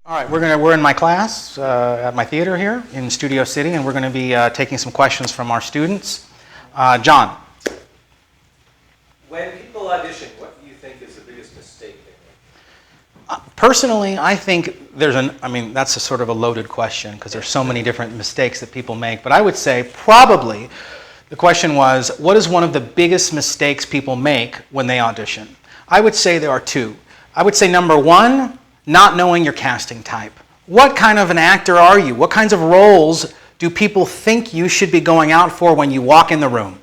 All right, we're in my class at my theater here in Studio City, and we're going to be taking some questions from our students. John. When people audition, what do you think is the biggest mistake they make? Personally, I think that's a sort of a loaded question because there's so many different mistakes that people make. But I would say probably the question was, what is one of the biggest mistakes people make when they audition? I would say there are two. I would say number one, not knowing your casting type. What kind of an actor are you? What kinds of roles do people think you should be going out for when you walk in the room?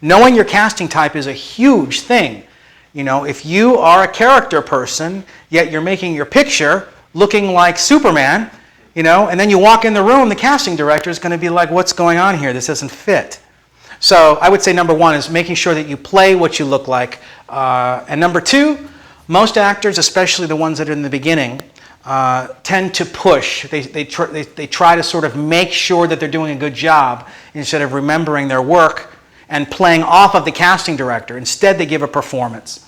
Knowing your casting type is a huge thing. You know, if you are a character person, yet you're making your picture looking like Superman, you know, and then you walk in the room, the casting director is going to be like, what's going on here? This doesn't fit. So I would say number one is making sure that you play what you look like. And number two, most actors, especially the ones that are in the beginning, tend to push. They try to sort of make sure that they're doing a good job instead of remembering their work and playing off of the casting director. Instead, they give a performance.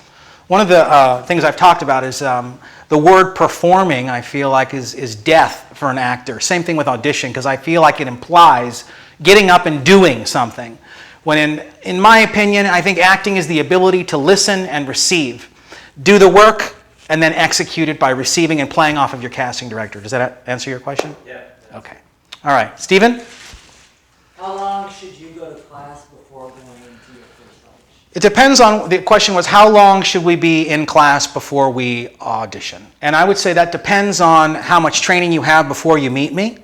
One of the things I've talked about is the word performing, I feel like, is death for an actor. Same thing with audition, because I feel like it implies getting up and doing something. When in my opinion, I think acting is the ability to listen and receive. Do the work and then execute it by receiving and playing off of your casting director. Does that answer your question? Yeah. Okay. All right. Stephen? How long should you go to class before going into your first audition? It depends on, the question was how long should we be in class before we audition? And I would say that depends on how much training you have before you meet me.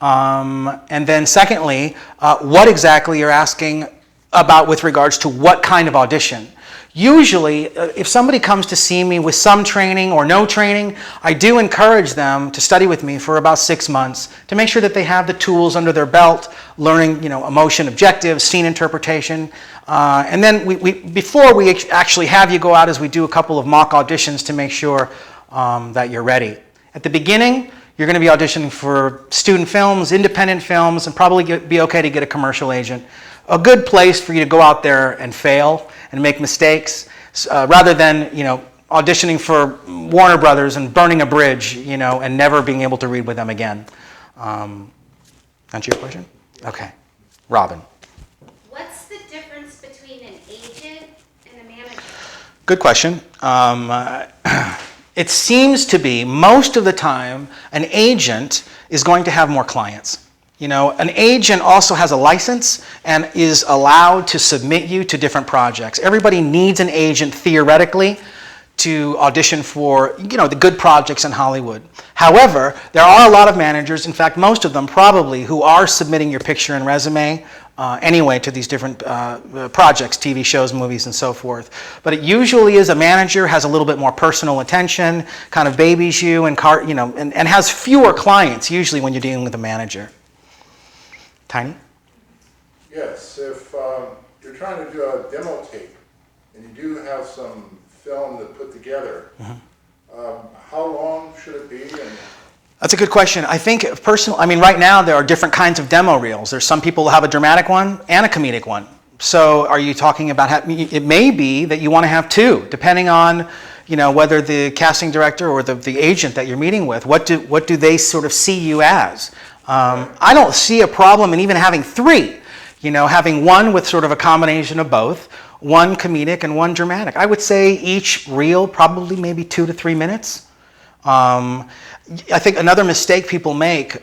And then secondly, what exactly you're asking about with regards to what kind of audition. Usually, if somebody comes to see me with some training or no training, I do encourage them to study with me for about 6 months to make sure that they have the tools under their belt, learning, you know, emotion objectives, scene interpretation. And then before we actually have you go out, as we do a couple of mock auditions to make sure that you're ready. At the beginning, you're going to be auditioning for student films, independent films, and probably be okay to get a commercial agent. A good place for you to go out there and fail and make mistakes, rather than, you know, auditioning for Warner Brothers and burning a bridge, you know, and never being able to read with them again. Answer your question? Okay. Robin. What's the difference between an agent and a manager? Good question. It seems to be, most of the time, an agent is going to have more clients. You know, an agent also has a license and is allowed to submit you to different projects. Everybody needs an agent, theoretically, to audition for, you know, the good projects in Hollywood. However, there are a lot of managers, in fact, most of them probably, who are submitting your picture and resume anyway to these different projects, TV shows, movies, and so forth. But it usually is a manager, has a little bit more personal attention, kind of babies you, and has fewer clients usually when you're dealing with a manager. Tiny? Yes, if you're trying to do a demo tape and you do have some film to put together, how long should it be? That's a good question. I think right now there are different kinds of demo reels. There's some people who have a dramatic one and a comedic one. So are you talking about, it may be that you want to have two, depending on, you know, whether the casting director or the agent that you're meeting with, what do they sort of see you as? I don't see a problem in even having three, you know, having one with sort of a combination of both, one comedic and one dramatic. I would say each reel probably maybe 2 to 3 minutes. I think another mistake people make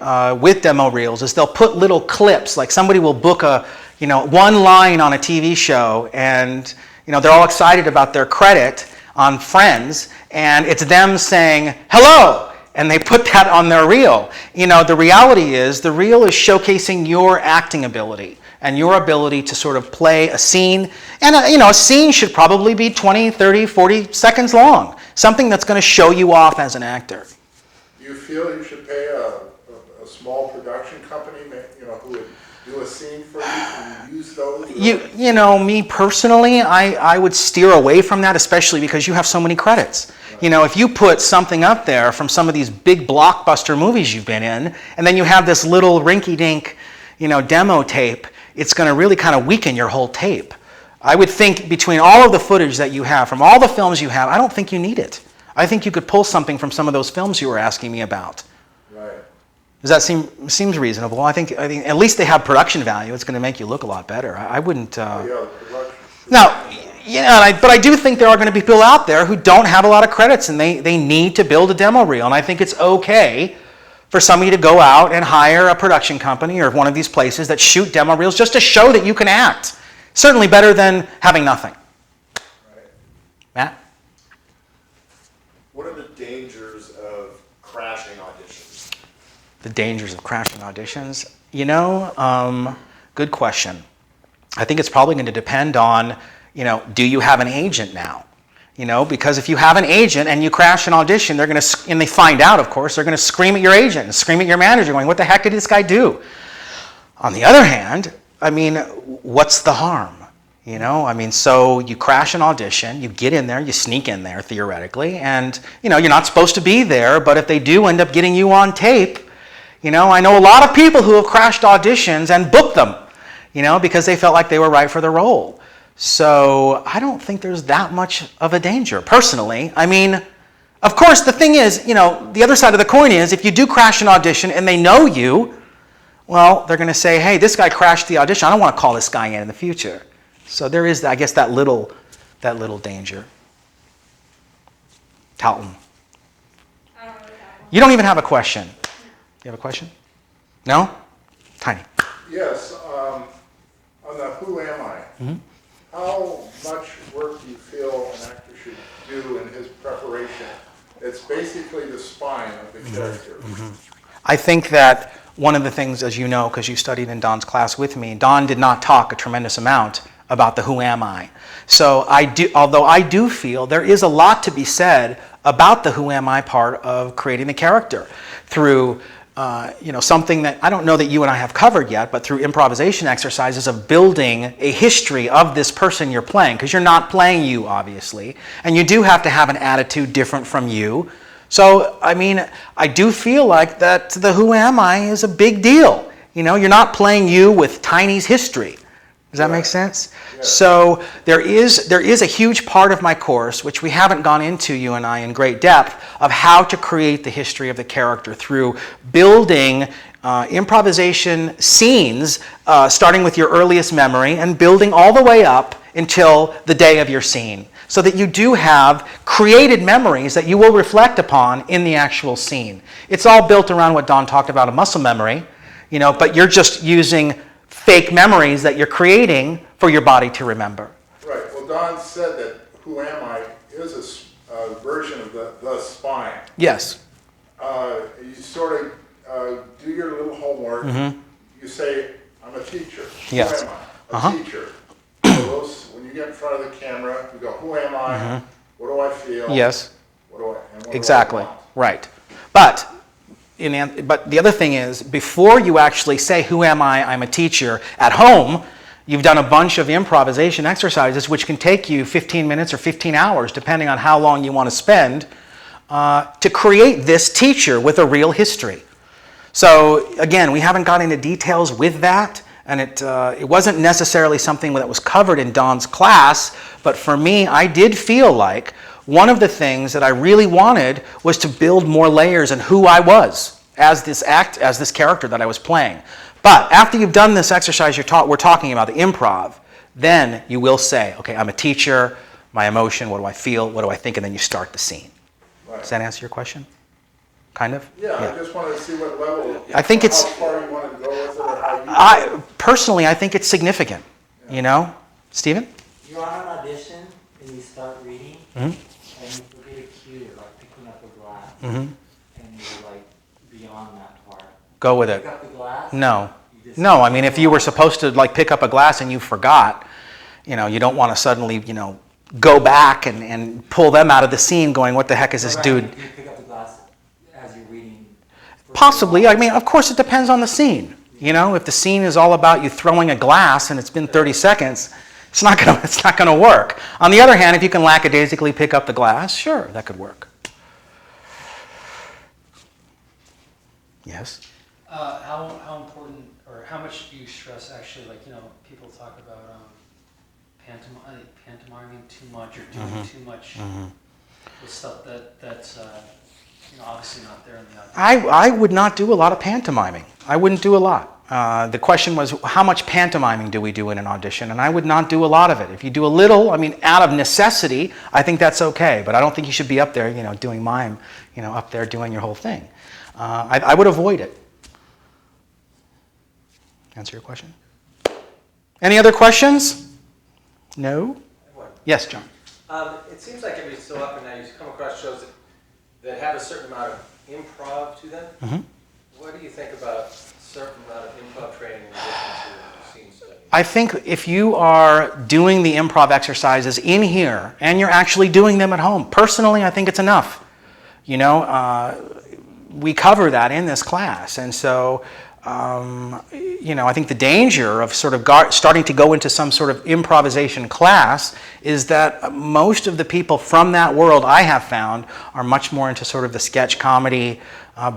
with demo reels is they'll put little clips, like somebody will book one line on a TV show, and, you know, they're all excited about their credit on Friends, and it's them saying, hello, and they put that on their reel. You know, the reality is the reel is showcasing your acting ability and your ability to sort of play a scene. And, a scene should probably be 20, 30, 40 seconds long, something that's going to show you off as an actor. Do you feel you should pay a small production company, you know, who would do a scene for you and use those? You know, me personally, I would steer away from that, especially because you have so many credits. You know, if you put something up there from some of these big blockbuster movies you've been in, and then you have this little rinky-dink, you know, demo tape, it's going to really kind of weaken your whole tape. I would think between all of the footage that you have, from all the films you have, I don't think you need it. I think you could pull something from some of those films you were asking me about. Right. Does that seems reasonable? I think at least they have production value. It's going to make you look a lot better. I wouldn't. Yeah, the production. Now, but I do think there are going to be people out there who don't have a lot of credits and they need to build a demo reel. And I think it's okay for somebody to go out and hire a production company or one of these places that shoot demo reels just to show that you can act. Certainly better than having nothing. Right. Matt? What are the dangers of crashing auditions? The dangers of crashing auditions? Good question. I think it's probably going to depend on, do you have an agent now? Because if you have an agent and you crash an audition, and they find out, of course, they're going to scream at your agent and scream at your manager going, what the heck did this guy do? On the other hand, what's the harm? So you crash an audition, you get in there, you sneak in there theoretically, and, you're not supposed to be there, but if they do end up getting you on tape, I know a lot of people who have crashed auditions and booked them, because they felt like they were right for the role. So I don't think there's that much of a danger, personally. Of course, the thing is, the other side of the coin is if you do crash an audition and they know you, well, they're going to say, hey, this guy crashed the audition. I don't want to call this guy in the future. So there is, I guess, that little danger. Talton. I don't really have one. You don't even have a question. You have a question? No? Tiny. Yes, on the Who Am I? Mm-hmm. How much work do you feel an actor should do in his preparation? It's basically the spine of the character. I think that one of the things, as you know, because you studied in Don's class with me, Don did not talk a tremendous amount about the who am I. So although I do feel there is a lot to be said about the who am I part of creating the character through something that I don't know that you and I have covered yet, but through improvisation exercises of building a history of this person you're playing, because you're not playing you, obviously, and you do have to have an attitude different from you. So, I do feel like that the who am I is a big deal. You're not playing you with Tiny's history. Does that make sense? Yeah. So there is a huge part of my course, which we haven't gone into, you and I, in great depth, of how to create the history of the character through building improvisation scenes, starting with your earliest memory and building all the way up until the day of your scene, so that you do have created memories that you will reflect upon in the actual scene. It's all built around what Don talked about, a muscle memory, but you're just using fake memories that you're creating for your body to remember. Right. Well, Don said that Who Am I is a version of the spine. Yes. You sort of do your little homework. You say, I'm a teacher. Yes. Who am I? A teacher. So when you get in front of the camera, you go, who am I? What do I feel? Yes. What Exactly. do I want? Right. But the other thing is, before you actually say, who am I? I'm a teacher, at home, you've done a bunch of improvisation exercises which can take you 15 minutes or 15 hours, depending on how long you want to spend, to create this teacher with a real history. So again, we haven't got into details with that, and it wasn't necessarily something that was covered in Don's class, but for me, I did feel like one of the things that I really wanted was to build more layers in who I was as this character that I was playing. But after you've done this exercise we're talking about, the improv, then you will say, okay, I'm a teacher, my emotion, what do I feel, what do I think, and then you start the scene. Right. Does that answer your question? Kind of? Yeah, I just wanted to see what level, I think how far you wanted to go with it, or how you Personally, I think it's significant, Stephen? You're on an audition and you start reading and you forget a cue, like picking up a glass, and you're like beyond that part. Go with Pick it. up the glass? No. You just- No, if you were supposed to pick up a glass and you forgot, you don't want to suddenly, go back and pull them out of the scene going, what the heck is this Right, dude? You pick up the glass as you're reading. Possibly. Of course it depends on the scene. If the scene is all about you throwing a glass and it's been 30 seconds, it's not gonna work. On the other hand, if you can lackadaisically pick up the glass, sure, that could work. Yes? How important, or how much do you stress actually, people talk about pantomiming too much or doing too much with stuff that's obviously not there in the audition? I would not do a lot of pantomiming. I wouldn't do a lot. The question was, how much pantomiming do we do in an audition? And I would not do a lot of it. If you do a little, I mean, out of necessity, I think that's okay. But I don't think you should be up there, doing mime, up there doing your whole thing. I would avoid it. Answer your question? Any other questions? No? Yes, John. It seems like every so often now you come across shows that have a certain amount of improv to them. Mm-hmm. What do you think about a certain amount of improv training in addition to scene study? I think if you are doing the improv exercises in here and you're actually doing them at home, personally, I think it's enough. We cover that in this class. And so, I think the danger of sort of starting to go into some sort of improvisation class is that most of the people from that world I have found are much more into sort of the sketch comedy,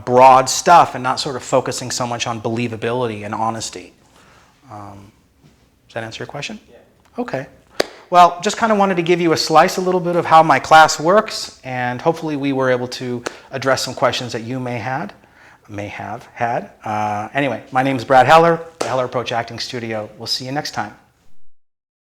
broad stuff, and not sort of focusing so much on believability and honesty. Does that answer your question? Yeah. Okay. Well, just kind of wanted to give you a little bit of how my class works, and hopefully we were able to address some questions that you may have had. Anyway, my name is Brad Heller, the Heller Approach Acting Studio. We'll see you next time.